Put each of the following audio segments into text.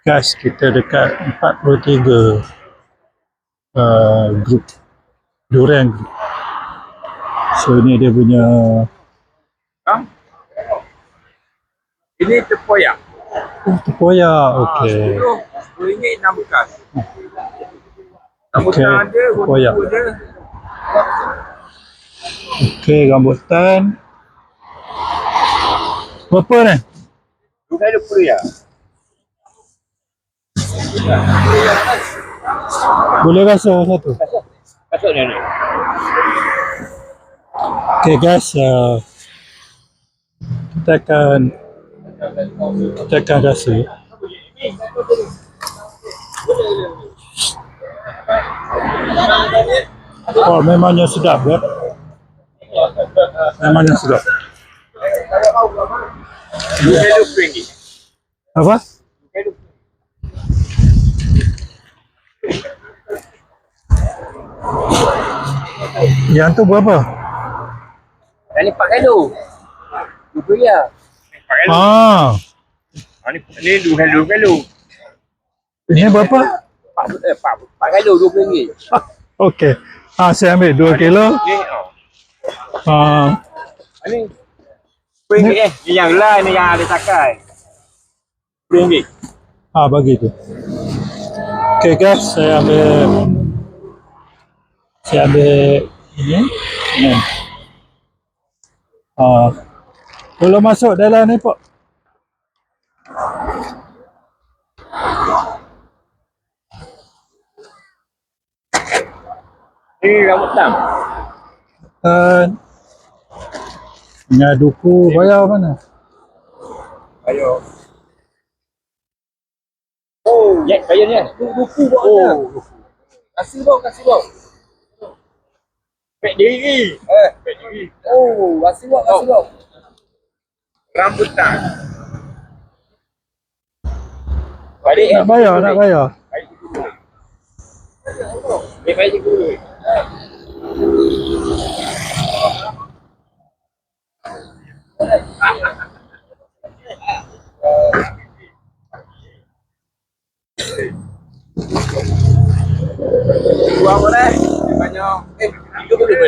Guys, kita dekat 43 grup durian group. So ni dia punya ini tepoyak. tepoyak. Okey. RM10 6 bekas. Okey, Rambutan ada, tepoyak. buah ada. Okey, rambutan. Berapa ni? RM20 ya. Boleh rasa satu. Masuk ni. Okey guys, kita akan rasa. Oh, memangnya sedap ya. Memangnya sedap. RM20. Apa? Yang tu berapa? Yang ni 4 kilo. RM20 ya. 4 kilo. Ni 2 kilo. Ini berapa? 4 kilo RM20. Okey. Saya ambil 2 kilo. Ni ni RM10 Ni yang lain ni yang ada cakai. RM10. Bagi tu. Okey guys, saya ambil ini. Belum masuk dalam ni Pak. Ni rambutan. Dengan duku bayar mana? Ayo. Oh, ya, bayar ni. Duku bawa. Kasih bau. Pek diri. Pek diri. Oh, kasih bau. Rambutan. Balik Nak bayar. Baik dulu. Buang mana? Banyak.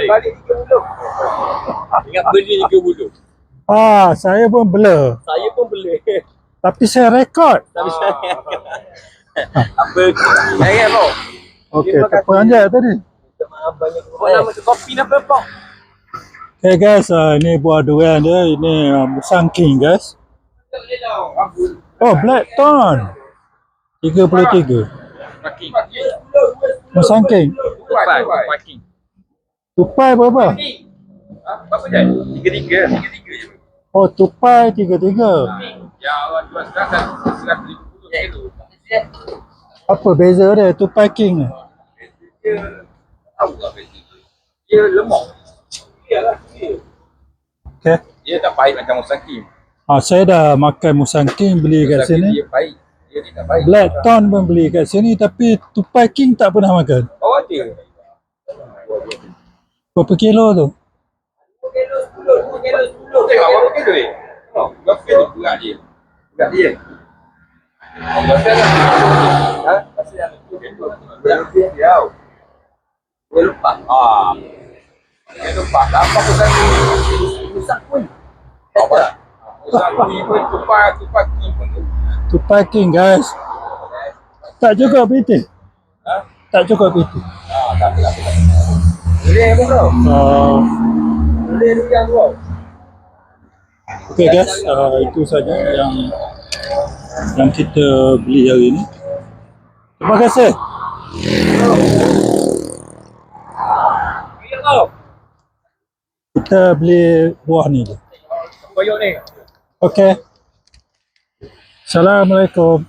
Balik 30. Ingat beli 30. Saya pun bela. Saya pun beli. Tapi saya rekod. Tapi saya apa? Saya apa? Okey, terperanjat tadi. Banyak. Nama tu kopi apa, Pak? Okay guys, ini buah durian dia. Ini Musang King guys. Oh, Blackthorn 33. Musang King. Tupai berapa? Berapa je? 33. Oh, tupai 33. Ya, orang jual sekarang 150 kilo. Apa beza dia tupai King ni? Dia tahu tak beza. Dia lemak. Iyalah dia. Okay. Dia tak pahit macam Musang King. Saya dah makan Musang King beli kat sini. Dia pahit. Dia tak pahit. Blackthorn pun beli kat sini tapi tupai King tak pernah makan. Bawa dia. Berapa kilo tu? 2 kilo 10. Tengok berapa kilo ni? Berapa kilo berat dia? Berat dia. Pasal yang 2 kilo. Berat dia. Dia lupa. Dia lupa. Apa Musang King? Musang pun. Apa? Musang King pun tupai King pun tu. Tupai King guys. Tak cukup piti. Tak cukup piti. Tak. Boleh apa bro? Boleh yang tu. Okay guys, itu saja yang kita beli hari ini. Terima kasih. Kita beli buah ni je. Koyok ni. Okay. Assalamualaikum.